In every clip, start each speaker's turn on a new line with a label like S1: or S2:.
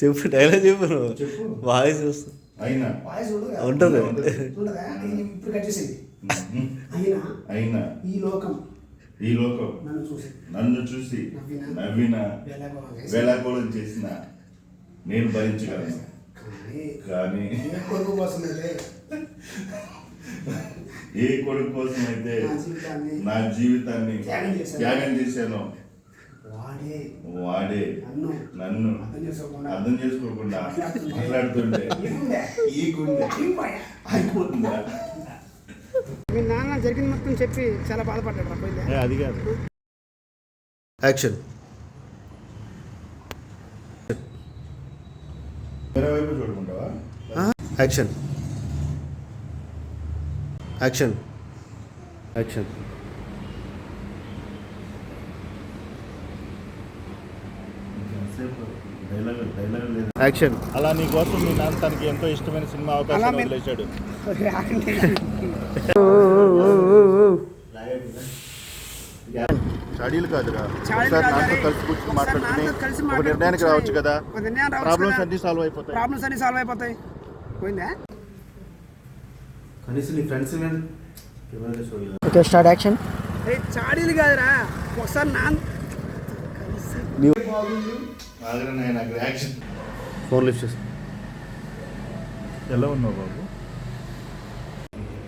S1: చెప్పు డైలాగ్ చెప్పు నువ్వు.
S2: చెప్పు.
S1: వాయిస్ వస్తుంది.
S2: అయినా
S1: ఉంటుంది.
S3: ఇప్పుడు కట్ చేసేది. అయినా
S2: అయినా
S3: ఈ లోకం
S2: నన్ను చూసి నవ్విన వేళాకోళం చేసిన నేను భరించగలను. కానీ
S3: కొడుకు కోసమైతే
S2: ఏ కొడుకు కోసం అయితే నా జీవితాన్ని త్యాగం చేశాను వాడే నన్ను అర్థం చేసుకోకుండా మాట్లాడుతుంటే ఈ గుండె అయిపోతుందా.
S3: మీ నాన్న జరిగింది మొత్తం చెప్పి చాలా బాధపడ్డాడు.
S1: అది కాదు. యాక్షన్.
S2: వేరే వైపు చూడుకుంటావా?
S1: యాక్షన్. యాక్షన్. యాక్షన్. యాక్షన్.
S4: అలా నీ కోసం మీ నాన్న తనకి ఎంతో ఇష్టమైన సినిమా అవకాశం వదిలేశాడు. స్టడీలు కాదురా, ఒకసారి నాతో కలిసి కూర్చొని మాట్లాడుకుని ఒక నిర్ణయానికి రావచ్చు కదా. ప్రాబ్లమ్స్ అన్ని సాల్వ్ అయిపోతాయి.
S3: పోయిందా?
S1: కనీసం నీ ఫ్రెండ్స్
S3: ఓకే, స్టార్ట్ యాక్షన్. చాడీలు కాదురా, ఒకసారి నాన్న
S2: యాక్షన్.
S1: ఫోన్ లిఫ్ట్ చేసి
S4: ఎలా ఉన్నావు బాబు?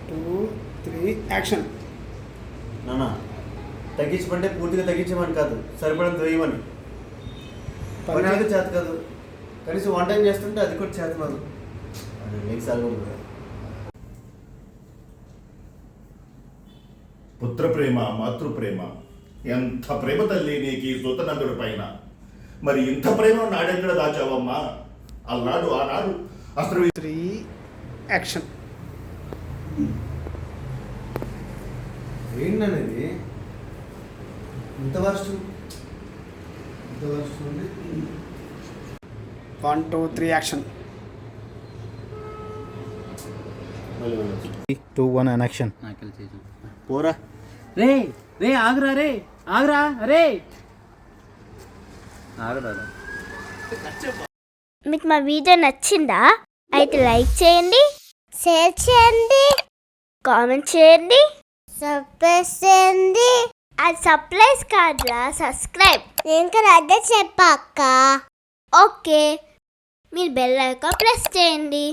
S3: 2, 3 యాక్షన్.
S5: నాన్న తగ్గించమంటే పూర్తిగా తగ్గించమని కాదు, సరిపడంత వేయమని. పని అయితే చేత కాదు, కనీసం వన్ టైం చేస్తుంటే అది కూడా చేత కాదు. అది నీకు సాగు.
S2: పుత్ర ప్రేమ, మాతృ ప్రేమ, ఎంత ప్రేమ తల్లి నీకు ఈ సుతనందుడి పైన. మరి ఇంత ప్రేమ నాడెక్కడ దాచావమ్మా? ఆనాడు అసలు
S3: 3 యాక్షన్.
S5: ఏంటనేది ఇంత వర్షం
S3: 1, 2, 3 యాక్షన్.
S4: 2, 1 and action.
S5: పోరా రే రే ఆగరా రే ఆగరా రే ఆగరా.
S6: మీకు మా వీడియో నచ్చిందా? అయితే లైక్ చేయండి, షేర్ చేయండి, కామెంట్ చేయండి, సబ్స్క్రైబ్ చేయండి. అది సబ్స్క్రైబ్ కాదురా, సబ్స్క్రైబ్. ఇంకా అదే చెప్పాక ఓకే, మీరు బెల్ ఐకాన్ ప్రెస్ చేయండి.